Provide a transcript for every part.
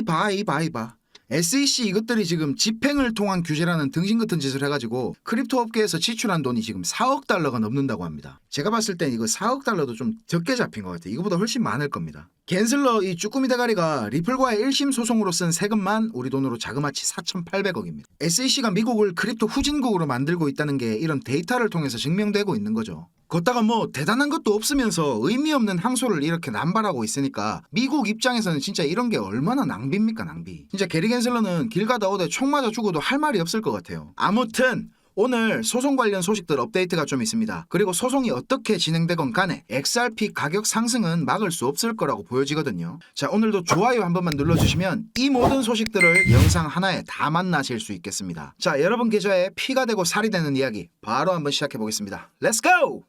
이봐. SEC 이것들이 지금 집행을 통한 규제라는 등신 같은 짓을 해가지고 크립토 업계에서 지출한 돈이 지금 4억 달러가 넘는다고 합니다. 제가 봤을 땐 이거 4억 달러도 좀 적게 잡힌 것 같아요. 이거보다 훨씬 많을 겁니다. 갠슬러 이 쭈꾸미 대가리가 리플과의 1심 소송으로 쓴 세금만 우리 돈으로 자그마치 4,800억입니다. SEC가 미국을 크립토 후진국으로 만들고 있다는 게 이런 데이터를 통해서 증명되고 있는 거죠. 걷다가 뭐 대단한 것도 없으면서 의미 없는 항소를 이렇게 남발하고 있으니까 미국 입장에서는 진짜 이런 게 얼마나 낭비입니까, 낭비. 진짜 게리 갠슬러는 길 가다 오다 총 맞아 죽어도 할 말이 없을 것 같아요. 아무튼 오늘 소송 관련 소식들 업데이트가 좀 있습니다. 그리고 소송이 어떻게 진행되건 간에 XRP 가격 상승은 막을 수 없을 거라고 보여지거든요. 자, 오늘도 좋아요 한 번만 눌러주시면 이 모든 소식들을 영상 하나에 다 만나실 수 있겠습니다. 자, 여러분 계좌에 피가 되고 살이 되는 이야기 바로 한번 시작해 보겠습니다. 렛츠 고!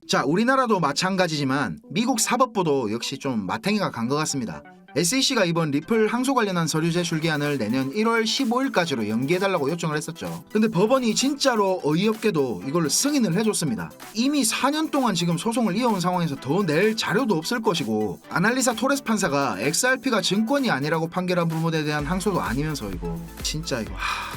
자, 우리나라도 마찬가지지만 미국 사법부도 역시 좀 마탱이가 간 것 같습니다. SEC가 이번 리플 항소 관련한 서류 제출 기한을 내년 1월 15일까지로 연기해달라고 요청을 했었죠. 근데 법원이 진짜로 어이없게도 이걸 승인을 해줬습니다. 이미 4년 동안 지금 소송을 이어온 상황에서 더 낼 자료도 없을 것이고 아날리사 토레스 판사가 XRP가 증권이 아니라고 판결한 부분에 대한 항소도 아니면서 이거 진짜 이거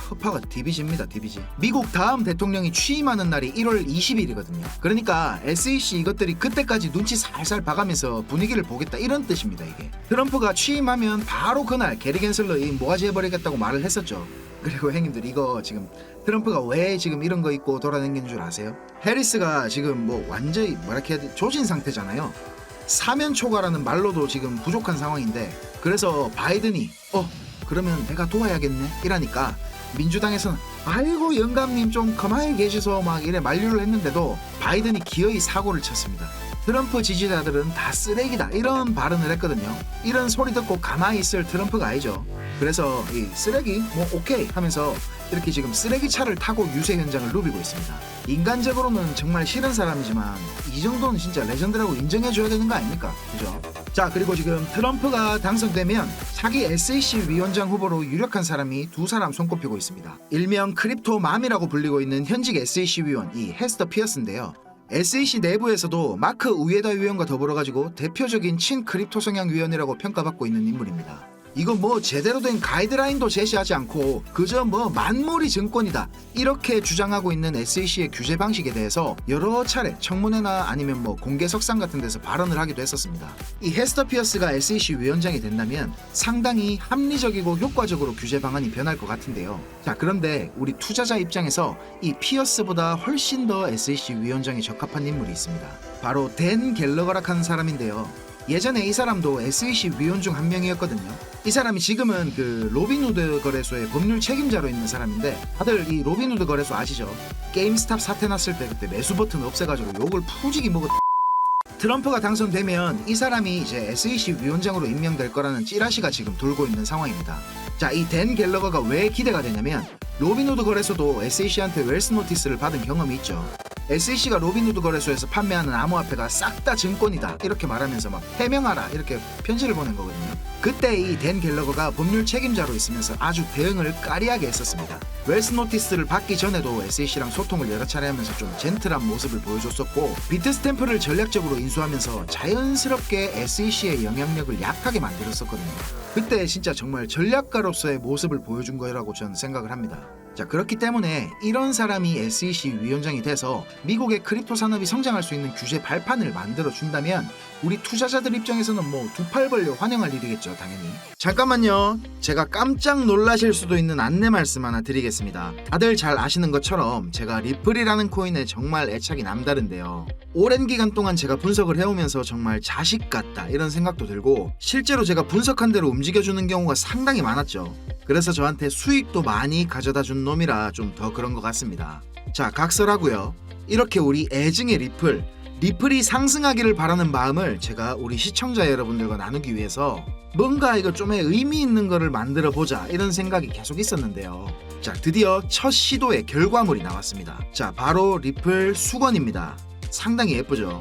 허파가 디비집니다. 디비지. 미국 다음 대통령이 취임하는 날이 1월 20일이거든요. 그러니까 SEC 이것들이 그때까지 눈치 살살 봐가면서 분위기를 보겠다 이런 뜻입니다. 이게 트럼프가 취임하면 바로 그날 게리 갠슬러 이 모가지 해버리겠다고 말을 했었죠. 그리고 형님들 이거 지금 트럼프가 왜 지금 이런 거 입고 돌아다니는 줄 아세요? 해리스가 지금 뭐 완전히 뭐라 해야 돼? 조진 상태잖아요. 사면 초과라는 말로도 지금 부족한 상황인데 그래서 바이든이 그러면 내가 도와야겠네 이러니까 민주당에서는 아이고 영감님 좀 가만히 계셔서 막 이래 만류를 했는데도 바이든이 기어이 사고를 쳤습니다. 트럼프 지지자들은 다 쓰레기다 이런 발언을 했거든요. 이런 소리 듣고 가만히 있을 트럼프가 아니죠. 그래서 이 쓰레기 뭐 오케이 하면서 이렇게 지금 쓰레기차를 타고 유세 현장을 누비고 있습니다. 인간적으로는 정말 싫은 사람이지만 이 정도는 진짜 레전드라고 인정해줘야 되는 거 아닙니까? 그죠? 자, 그리고 지금 트럼프가 당선되면 차기 SEC 위원장 후보로 유력한 사람이 두 사람 손꼽히고 있습니다. 일명 크립토맘이라고 불리고 있는 현직 SEC 위원 이 헤스터 피어스인데요. SEC 내부에서도 마크 우에다 위원과 더불어가지고 대표적인 친크립토 성향 위원이라고 평가받고 있는 인물입니다. 이거 뭐 제대로 된 가이드라인도 제시하지 않고 그저 뭐 만몰이 증권이다 이렇게 주장하고 있는 SEC의 규제 방식에 대해서 여러 차례 청문회나 아니면 뭐 공개석상 같은 데서 발언을 하기도 했었습니다. 이 헤스터 피어스가 SEC 위원장이 된다면 상당히 합리적이고 효과적으로 규제 방안이 변할 것 같은데요. 자, 그런데 우리 투자자 입장에서 이 피어스보다 훨씬 더 SEC 위원장에 적합한 인물이 있습니다. 바로 댄 갤러거라는 사람인데요. 예전에 이 사람도 SEC 위원 중 한 명이었거든요. 이 사람이 지금은 그 로빈후드 거래소의 법률 책임자로 있는 사람인데 다들 이 로빈후드 거래소 아시죠? 게임스탑 사태 났을 때 그때 매수 버튼 없애가지고 욕을 푸지기 먹었. 트럼프가 당선되면 이 사람이 이제 SEC 위원장으로 임명될 거라는 찌라시가 지금 돌고 있는 상황입니다. 자, 이 댄 갤러거가 왜 기대가 되냐면 로빈후드 거래소도 SEC한테 웰스 노티스를 받은 경험이 있죠. SEC가 로빈후드 거래소에서 판매하는 암호화폐가 싹 다 증권이다 이렇게 말하면서 막 해명하라 이렇게 편지를 보낸 거거든요. 그때 이 댄 갤러거가 법률 책임자로 있으면서 아주 대응을 까리하게 했었습니다. 웰스 노티스를 받기 전에도 SEC랑 소통을 여러 차례 하면서 좀 젠틀한 모습을 보여줬었고 비트 스탬프를 전략적으로 인수하면서 자연스럽게 SEC의 영향력을 약하게 만들었었거든요. 그때 진짜 정말 전략가로서의 모습을 보여준 거라고 저는 생각을 합니다. 자, 그렇기 때문에 이런 사람이 SEC 위원장이 돼서 미국의 크립토 산업이 성장할 수 있는 규제 발판을 만들어 준다면 우리 투자자들 입장에서는 뭐 두 팔 벌려 환영할 일이겠죠, 당연히. 잠깐만요. 제가 깜짝 놀라실 수도 있는 안내 말씀 하나 드리겠습니다. 다들 잘 아시는 것처럼 제가 리플이라는 코인에 정말 애착이 남다른데요. 오랜 기간 동안 제가 분석을 해오면서 정말 자식 같다 이런 생각도 들고 실제로 제가 분석한 대로 움직여주는 경우가 상당히 많았죠. 그래서 저한테 수익도 많이 가져다 준 놈이라 좀 더 그런 것 같습니다. 자, 각설하고요. 이렇게 우리 애증의 리플이 상승하기를 바라는 마음을 제가 우리 시청자 여러분들과 나누기 위해서 뭔가 이거 좀 의미 있는 거를 만들어 보자 이런 생각이 계속 있었는데요. 자, 드디어 첫 시도의 결과물이 나왔습니다. 자, 바로 리플 수건입니다. 상당히 예쁘죠?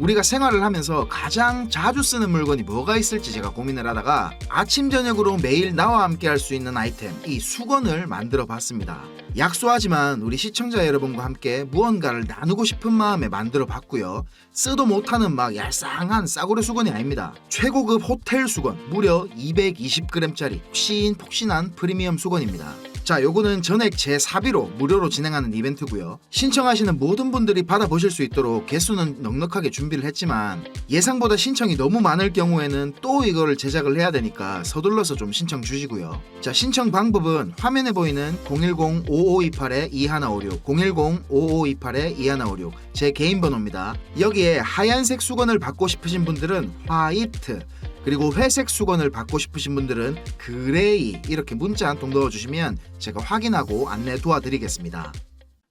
우리가 생활을 하면서 가장 자주 쓰는 물건이 뭐가 있을지 제가 고민을 하다가 아침 저녁으로 매일 나와 함께 할 수 있는 아이템, 이 수건을 만들어 봤습니다. 약소하지만 우리 시청자 여러분과 함께 무언가를 나누고 싶은 마음에 만들어 봤고요. 쓰도 못하는 막 얄쌍한 싸구려 수건이 아닙니다. 최고급 호텔 수건, 무려 220g짜리 폭신폭신한 프리미엄 수건입니다. 자, 요거는 전액 제 사비로 무료로 진행하는 이벤트고요. 신청하시는 모든 분들이 받아보실 수 있도록 개수는 넉넉하게 준비를 했지만 예상보다 신청이 너무 많을 경우에는 또 이거를 제작을 해야 되니까 서둘러서 좀 신청 주시고요. 자, 신청 방법은 화면에 보이는 010-5528-2156 010-5528-2156 제 개인 번호입니다. 여기에 하얀색 수건을 받고 싶으신 분들은 화이트, 그리고 회색 수건을 받고 싶으신 분들은 그레이, 이렇게 문자 한 통 넣어주시면 제가 확인하고 안내 도와드리겠습니다.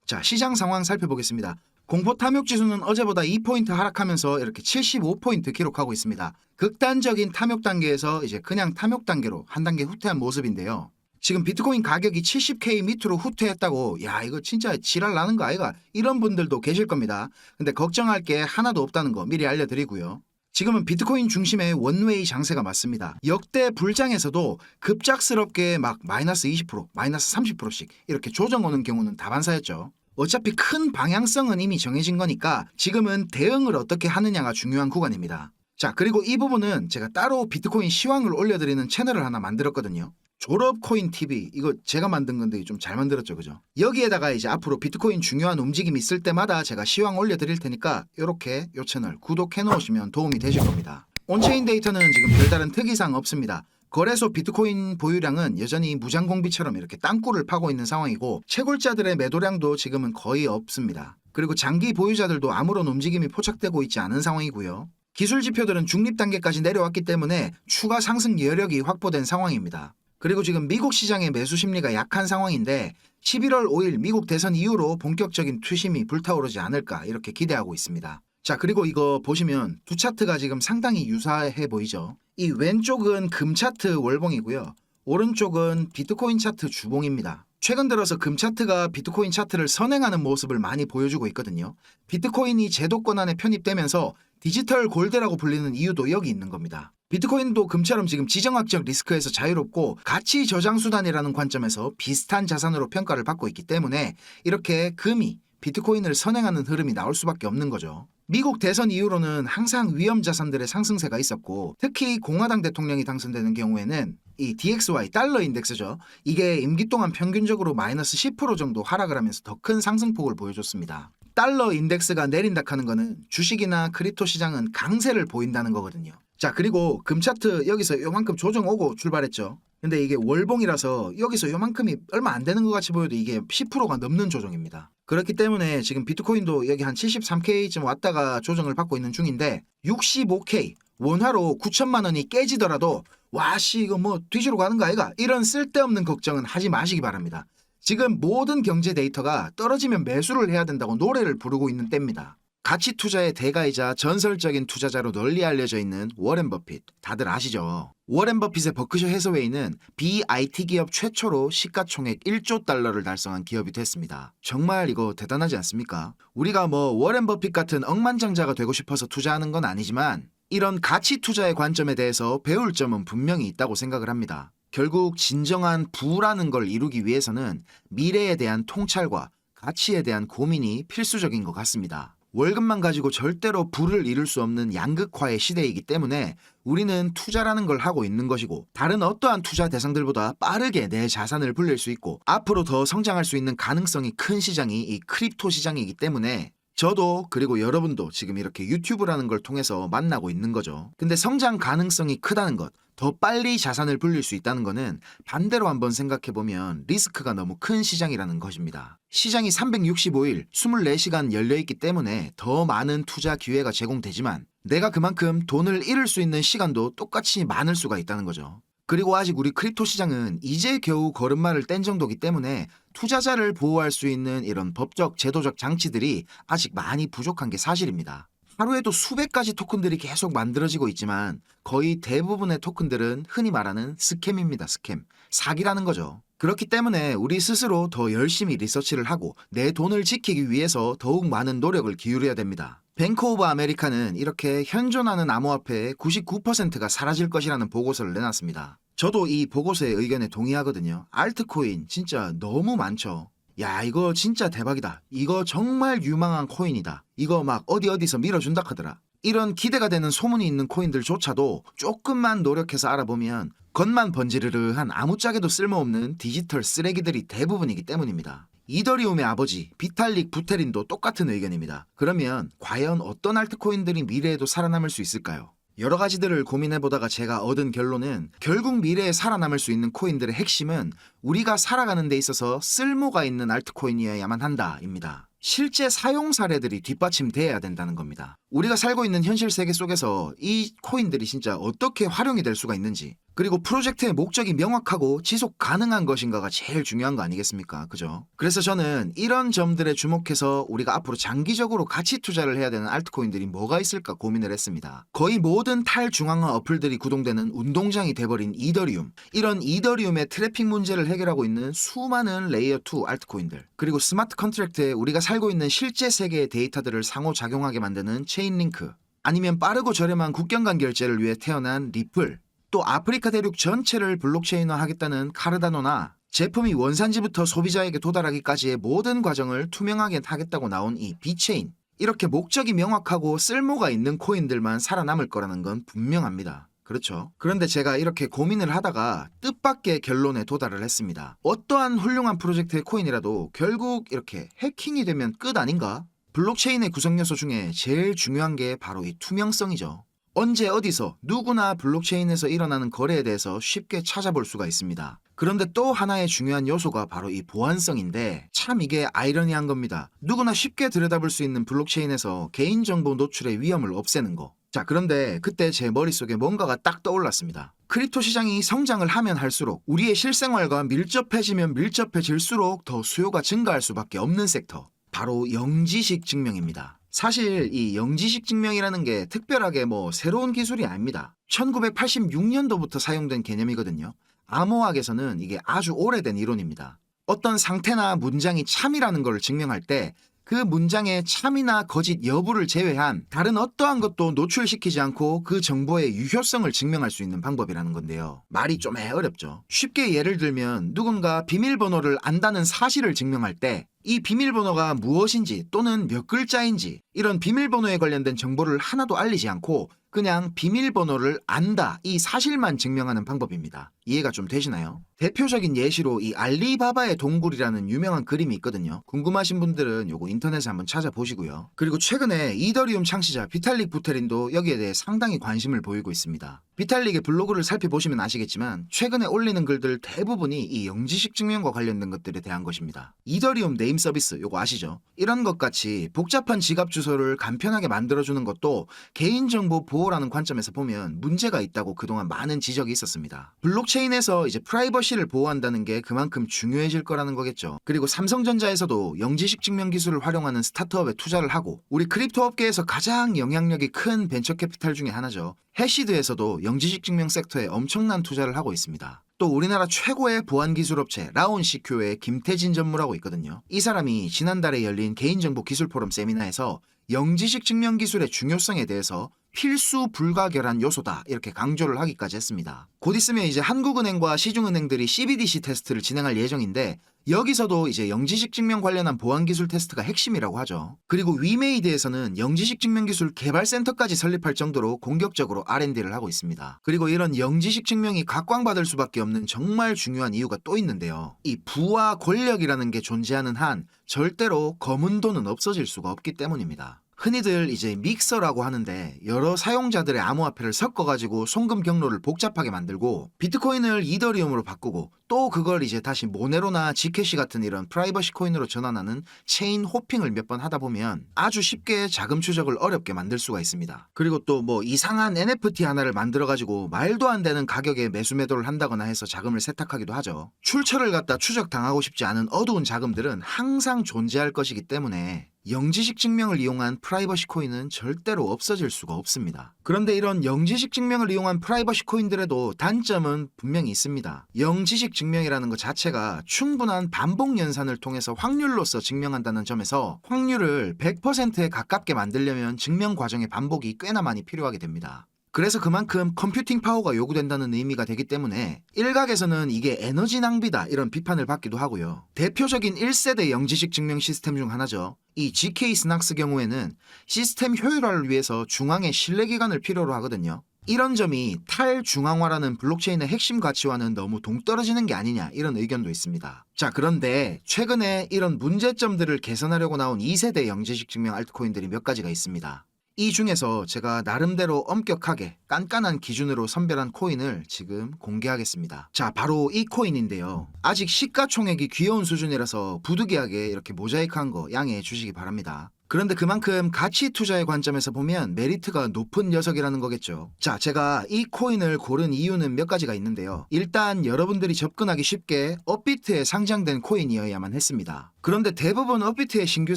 자, 시장 상황 살펴보겠습니다. 공포 탐욕 지수는 어제보다 2포인트 하락하면서 이렇게 75포인트 기록하고 있습니다. 극단적인 탐욕 단계에서 이제 그냥 탐욕 단계로 한 단계 후퇴한 모습인데요. 지금 비트코인 가격이 70K 밑으로 후퇴했다고, 야 이거 진짜 지랄 나는 거 아이가, 이런 분들도 계실 겁니다. 근데 걱정할 게 하나도 없다는 거 미리 알려드리고요. 지금은 비트코인 중심의 원웨이 장세가 맞습니다. 역대 불장에서도 급작스럽게 막 마이너스 20%, 마이너스 30%씩 이렇게 조정 오는 경우는 다반사였죠. 어차피 큰 방향성은 이미 정해진 거니까 지금은 대응을 어떻게 하느냐가 중요한 구간입니다. 자, 그리고 이 부분은 제가 따로 비트코인 시황을 올려드리는 채널을 하나 만들었거든요. 졸업코인 TV, 이거 제가 만든 건데 좀 잘 만들었죠, 그죠? 여기에다가 이제 앞으로 비트코인 중요한 움직임이 있을 때마다 제가 시황 올려드릴 테니까 이렇게 이 채널 구독해 놓으시면 도움이 되실 겁니다. 온체인 데이터는 지금 별다른 특이사항 없습니다. 거래소 비트코인 보유량은 여전히 무장공비처럼 이렇게 땅굴을 파고 있는 상황이고 채굴자들의 매도량도 지금은 거의 없습니다. 그리고 장기 보유자들도 아무런 움직임이 포착되고 있지 않은 상황이고요. 기술 지표들은 중립 단계까지 내려왔기 때문에 추가 상승 여력이 확보된 상황입니다. 그리고 지금 미국 시장의 매수 심리가 약한 상황인데 11월 5일 미국 대선 이후로 본격적인 투심이 불타오르지 않을까 이렇게 기대하고 있습니다. 자, 그리고 이거 보시면 두 차트가 지금 상당히 유사해 보이죠. 이 왼쪽은 금 차트 월봉이고요. 오른쪽은 비트코인 차트 주봉입니다. 최근 들어서 금 차트가 비트코인 차트를 선행하는 모습을 많이 보여주고 있거든요. 비트코인이 제도권 안에 편입되면서 디지털 골드라고 불리는 이유도 여기 있는 겁니다. 비트코인도 금처럼 지금 지정학적 리스크에서 자유롭고 가치 저장 수단이라는 관점에서 비슷한 자산으로 평가를 받고 있기 때문에 이렇게 금이 비트코인을 선행하는 흐름이 나올 수밖에 없는 거죠. 미국 대선 이후로는 항상 위험 자산들의 상승세가 있었고 특히 공화당 대통령이 당선되는 경우에는 이 DXY 달러 인덱스죠. 이게 임기 동안 평균적으로 마이너스 10% 정도 하락을 하면서 더 큰 상승폭을 보여줬습니다. 달러 인덱스가 내린다 하는 거는 주식이나 크립토 시장은 강세를 보인다는 거거든요. 자, 그리고 금 차트 여기서 요만큼 조정 오고 출발했죠. 근데 이게 월봉이라서 여기서 요만큼이 얼마 안 되는 것 같이 보여도 이게 10%가 넘는 조정입니다. 그렇기 때문에 지금 비트코인도 여기 한 73K쯤 왔다가 조정을 받고 있는 중인데 65K 원화로 9천만 원이 깨지더라도 와씨 이거 뭐 뒤지러 가는 거 아이가, 이런 쓸데없는 걱정은 하지 마시기 바랍니다. 지금 모든 경제 데이터가 떨어지면 매수를 해야 된다고 노래를 부르고 있는 때입니다. 가치 투자의 대가이자 전설적인 투자자로 널리 알려져 있는 워렌 버핏, 다들 아시죠? 워렌 버핏의 버크셔 해서웨이는 BIT 기업 최초로 시가총액 1조 달러를 달성한 기업이 됐습니다. 정말 이거 대단하지 않습니까? 우리가 뭐 워렌 버핏 같은 억만장자가 되고 싶어서 투자하는 건 아니지만 이런 가치 투자의 관점에 대해서 배울 점은 분명히 있다고 생각을 합니다. 결국 진정한 부라는 걸 이루기 위해서는 미래에 대한 통찰과 가치에 대한 고민이 필수적인 것 같습니다. 월급만 가지고 절대로 부를 이룰 수 없는 양극화의 시대이기 때문에 우리는 투자라는 걸 하고 있는 것이고 다른 어떠한 투자 대상들보다 빠르게 내 자산을 불릴 수 있고 앞으로 더 성장할 수 있는 가능성이 큰 시장이 이 크립토 시장이기 때문에 저도 그리고 여러분도 지금 이렇게 유튜브라는 걸 통해서 만나고 있는 거죠. 근데 성장 가능성이 크다는 것, 더 빨리 자산을 불릴 수 있다는 거는 반대로 한번 생각해보면 리스크가 너무 큰 시장이라는 것입니다. 시장이 365일 24시간 열려있기 때문에 더 많은 투자 기회가 제공되지만 내가 그만큼 돈을 잃을 수 있는 시간도 똑같이 많을 수가 있다는 거죠. 그리고 아직 우리 크립토 시장은 이제 겨우 걸음마를 뗀 정도이기 때문에 투자자를 보호할 수 있는 이런 법적, 제도적 장치들이 아직 많이 부족한 게 사실입니다. 하루에도 수백 가지 토큰들이 계속 만들어지고 있지만 거의 대부분의 토큰들은 흔히 말하는 스캠입니다. 스캠. 사기라는 거죠. 그렇기 때문에 우리 스스로 더 열심히 리서치를 하고 내 돈을 지키기 위해서 더욱 많은 노력을 기울여야 됩니다. 뱅크 오브 아메리카는 이렇게 현존하는 암호화폐의 99%가 사라질 것이라는 보고서를 내놨습니다. 저도 이 보고서의 의견에 동의하거든요. 알트코인 진짜 너무 많죠. 야, 이거 진짜 대박이다. 이거 정말 유망한 코인이다. 이거 막 어디서 밀어준다 하더라. 이런 기대가 되는 소문이 있는 코인들조차도 조금만 노력해서 알아보면 겉만 번지르르한 아무짝에도 쓸모없는 디지털 쓰레기들이 대부분이기 때문입니다. 이더리움의 아버지 비탈릭 부테린도 똑같은 의견입니다. 그러면 과연 어떤 알트코인들이 미래에도 살아남을 수 있을까요? 여러 가지들을 고민해보다가 제가 얻은 결론은 결국 미래에 살아남을 수 있는 코인들의 핵심은 우리가 살아가는 데 있어서 쓸모가 있는 알트코인이어야만 한다입니다. 실제 사용 사례들이 뒷받침돼야 된다는 겁니다. 우리가 살고 있는 현실 세계 속에서 이 코인들이 진짜 어떻게 활용이 될 수가 있는지, 그리고 프로젝트의 목적이 명확하고 지속 가능한 것인가가 제일 중요한 거 아니겠습니까? 그죠? 그래서 저는 이런 점들에 주목해서 우리가 앞으로 장기적으로 가치 투자를 해야 되는 알트코인들이 뭐가 있을까 고민을 했습니다. 거의 모든 탈중앙화 어플들이 구동되는 운동장이 돼버린 이더리움, 이런 이더리움의 트래픽 문제를 해결하고 있는 수많은 레이어2 알트코인들, 그리고 스마트 컨트랙트에 우리가 살고 있는 실제 세계의 데이터들을 상호작용하게 만드는 체인링크, 아니면 빠르고 저렴한 국경간 결제를 위해 태어난 리플, 또 아프리카 대륙 전체를 블록체인화하겠다는 카르다노나 제품이 원산지부터 소비자에게 도달하기까지의 모든 과정을 투명하게 하겠다고 나온 이 비체인, 이렇게 목적이 명확하고 쓸모가 있는 코인들만 살아남을 거라는 건 분명합니다. 그렇죠. 그런데 제가 이렇게 고민을 하다가 뜻밖의 결론에 도달을 했습니다. 어떠한 훌륭한 프로젝트의 코인이라도 결국 이렇게 해킹이 되면 끝 아닌가? 블록체인의 구성 요소 중에 제일 중요한 게 바로 이 투명성이죠. 언제 어디서 누구나 블록체인에서 일어나는 거래에 대해서 쉽게 찾아볼 수가 있습니다. 그런데 또 하나의 중요한 요소가 바로 이 보안성인데 참 이게 아이러니한 겁니다. 누구나 쉽게 들여다볼 수 있는 블록체인에서 개인정보 노출의 위험을 없애는 거. 자, 그런데 그때 제 머릿속에 뭔가가 딱 떠올랐습니다. 크립토 시장이 성장을 하면 할수록 우리의 실생활과 밀접해지면 밀접해질수록 더 수요가 증가할 수밖에 없는 섹터. 바로 영지식 증명입니다. 사실 이 영지식 증명이라는 게 특별하게 새로운 기술이 아닙니다. 1986년도부터 사용된 개념이거든요. 암호학에서는 이게 아주 오래된 이론입니다. 어떤 상태나 문장이 참이라는 걸 증명할 때 그 문장의 참이나 거짓 여부를 제외한 다른 어떠한 것도 노출시키지 않고 그 정보의 유효성을 증명할 수 있는 방법이라는 건데요. 말이 좀 어렵죠. 쉽게 예를 들면 누군가 비밀번호를 안다는 사실을 증명할 때 이 비밀번호가 무엇인지 또는 몇 글자인지 이런 비밀번호에 관련된 정보를 하나도 알리지 않고 그냥 비밀번호를 안다, 이 사실만 증명하는 방법입니다. 이해가 좀 되시나요? 대표적인 예시로 이 알리바바의 동굴이라는 유명한 그림이 있거든요. 궁금하신 분들은 요거 인터넷에 한번 찾아보시고요. 그리고 최근에 이더리움 창시자 비탈릭 부테린도 여기에 대해 상당히 관심을 보이고 있습니다. 비탈릭의 블로그를 살펴보시면 아시겠지만 최근에 올리는 글들 대부분이 이 영지식 증명과 관련된 것들에 대한 것입니다. 이더리움 네임 서비스 요거 아시죠? 이런 것 같이 복잡한 지갑 주소를 간편하게 만들어주는 것도 개인정보 보호라는 관점에서 보면 문제가 있다고 그동안 많은 지적이 있었습니다. 블록체인에서 이제 프라이버시를 보호한다는 게 그만큼 중요해질 거라는 거겠죠. 그리고 삼성전자에서도 영지식 증명 기술을 활용하는 스타트업에 투자를 하고 우리 크립토 업계에서 가장 영향력이 큰 벤처 캐피탈 중에 하나죠. 해시드에서도 영지식 증명 섹터에 엄청난 투자를 하고 있습니다. 또 우리나라 최고의 보안기술업체 라온CQ의 김태진 전무라고 있거든요. 이 사람이 지난달에 열린 개인정보 기술 포럼 세미나에서 영지식 증명 기술의 중요성에 대해서 필수 불가결한 요소다 이렇게 강조를 하기까지 했습니다. 곧 있으면 이제 한국은행과 시중은행들이 CBDC 테스트를 진행할 예정인데 여기서도 이제 영지식 증명 관련한 보안기술 테스트가 핵심이라고 하죠. 그리고 위메이드에서는 영지식 증명 기술 개발센터까지 설립할 정도로 공격적으로 R&D를 하고 있습니다. 그리고 이런 영지식 증명이 각광받을 수밖에 없는 정말 중요한 이유가 또 있는데요. 이 부와 권력이라는 게 존재하는 한 절대로 검은 돈은 없어질 수가 없기 때문입니다. 흔히들 이제 믹서라고 하는데 여러 사용자들의 암호화폐를 섞어가지고 송금 경로를 복잡하게 만들고 비트코인을 이더리움으로 바꾸고 또 그걸 이제 다시 모네로나 지캐시 같은 이런 프라이버시 코인으로 전환하는 체인 호핑을 몇 번 하다 보면 아주 쉽게 자금 추적을 어렵게 만들 수가 있습니다. 그리고 또 이상한 NFT 하나를 만들어가지고 말도 안 되는 가격에 매수 매도를 한다거나 해서 자금을 세탁하기도 하죠. 출처를 갖다 추적당하고 싶지 않은 어두운 자금들은 항상 존재할 것이기 때문에 영지식 증명을 이용한 프라이버시 코인은 절대로 없어질 수가 없습니다. 그런데 이런 영지식 증명을 이용한 프라이버시 코인들에도 단점은 분명히 있습니다. 영지식 증명이라는 것 자체가 충분한 반복 연산을 통해서 확률로서 증명한다는 점에서 확률을 100%에 가깝게 만들려면 증명 과정의 반복이 꽤나 많이 필요하게 됩니다. 그래서 그만큼 컴퓨팅 파워가 요구된다는 의미가 되기 때문에 일각에서는 이게 에너지 낭비다 이런 비판을 받기도 하고요. 대표적인 1세대 영지식 증명 시스템 중 하나죠. 이 GK 스낙스 경우에는 시스템 효율화를 위해서 중앙에 신뢰기관을 필요로 하거든요. 이런 점이 탈중앙화라는 블록체인의 핵심 가치와는 너무 동떨어지는 게 아니냐 이런 의견도 있습니다. 자, 그런데 최근에 이런 문제점들을 개선하려고 나온 2세대 영지식 증명 알트코인들이 몇 가지가 있습니다. 이 중에서 제가 나름대로 엄격하게 깐깐한 기준으로 선별한 코인을 지금 공개하겠습니다. 자, 바로 이 코인인데요. 아직 시가총액이 귀여운 수준이라서 부득이하게 이렇게 모자이크한 거 양해해 주시기 바랍니다. 그런데 그만큼 가치 투자의 관점에서 보면 메리트가 높은 녀석이라는 거겠죠. 자, 제가 이 코인을 고른 이유는 몇 가지가 있는데요. 일단 여러분들이 접근하기 쉽게 업비트에 상장된 코인이어야만 했습니다. 그런데 대부분 업비트에 신규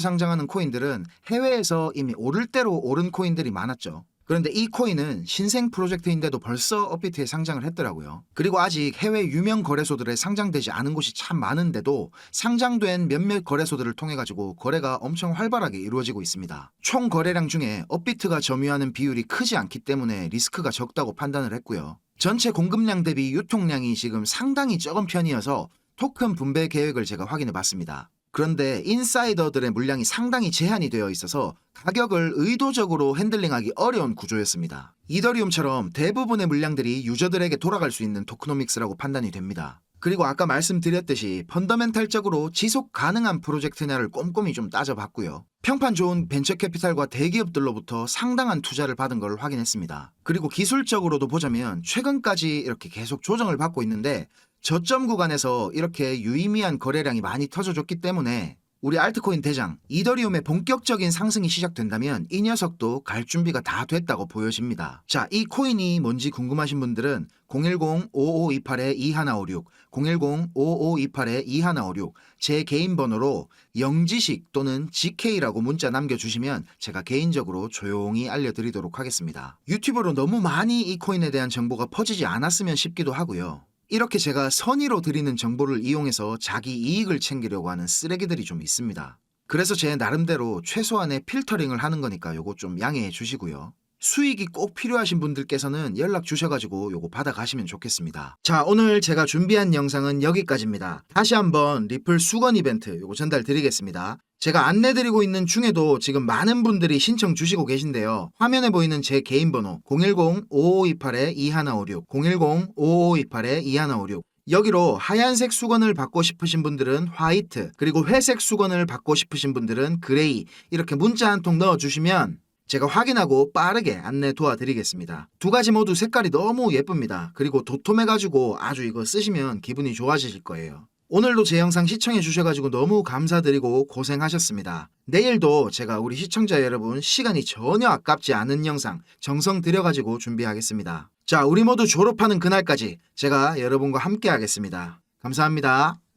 상장하는 코인들은 해외에서 이미 오를 대로 오른 코인들이 많았죠. 그런데 이 코인은 신생 프로젝트인데도 벌써 업비트에 상장을 했더라고요. 그리고 아직 해외 유명 거래소들에 상장되지 않은 곳이 참 많은데도 상장된 몇몇 거래소들을 통해 가지고 거래가 엄청 활발하게 이루어지고 있습니다. 총 거래량 중에 업비트가 점유하는 비율이 크지 않기 때문에 리스크가 적다고 판단을 했고요. 전체 공급량 대비 유통량이 지금 상당히 적은 편이어서 토큰 분배 계획을 제가 확인해 봤습니다. 그런데 인사이더들의 물량이 상당히 제한이 되어 있어서 가격을 의도적으로 핸들링하기 어려운 구조였습니다. 이더리움처럼 대부분의 물량들이 유저들에게 돌아갈 수 있는 토크노믹스라고 판단이 됩니다. 그리고 아까 말씀드렸듯이 펀더멘탈적으로 지속 가능한 프로젝트냐를 꼼꼼히 좀 따져봤고요. 평판 좋은 벤처캐피탈과 대기업들로부터 상당한 투자를 받은 걸 확인했습니다. 그리고 기술적으로도 보자면 최근까지 이렇게 계속 조정을 받고 있는데 저점 구간에서 이렇게 유의미한 거래량이 많이 터져줬기 때문에 우리 알트코인 대장 이더리움의 본격적인 상승이 시작된다면 이 녀석도 갈 준비가 다 됐다고 보여집니다. 자, 이 코인이 뭔지 궁금하신 분들은 010-5528-2156, 010-5528-2156 제 개인 번호로 영지식 또는 GK라고 문자 남겨주시면 제가 개인적으로 조용히 알려드리도록 하겠습니다. 유튜브로 너무 많이 이 코인에 대한 정보가 퍼지지 않았으면 싶기도 하고요. 이렇게 제가 선의로 드리는 정보를 이용해서 자기 이익을 챙기려고 하는 쓰레기들이 좀 있습니다. 그래서 제 나름대로 최소한의 필터링을 하는 거니까 요거 좀 양해해 주시고요. 수익이 꼭 필요하신 분들께서는 연락 주셔가지고 요거 받아가시면 좋겠습니다. 자, 오늘 제가 준비한 영상은 여기까지입니다. 다시 한번 리플 수건 이벤트 요거 전달 드리겠습니다. 제가 안내드리고 있는 중에도 지금 많은 분들이 신청 주시고 계신데요. 화면에 보이는 제 개인 번호 010-5528-2156, 010-5528-2156 여기로 하얀색 수건을 받고 싶으신 분들은 화이트, 그리고 회색 수건을 받고 싶으신 분들은 그레이 이렇게 문자 한 통 넣어주시면 제가 확인하고 빠르게 안내 도와드리겠습니다. 두 가지 모두 색깔이 너무 예쁩니다. 그리고 도톰해가지고 아주 이거 쓰시면 기분이 좋아지실 거예요. 오늘도 제 영상 시청해 주셔가지고 너무 감사드리고 고생하셨습니다. 내일도 제가 우리 시청자 여러분 시간이 전혀 아깝지 않은 영상 정성 들여가지고 준비하겠습니다. 자, 우리 모두 졸업하는 그날까지 제가 여러분과 함께 하겠습니다. 감사합니다.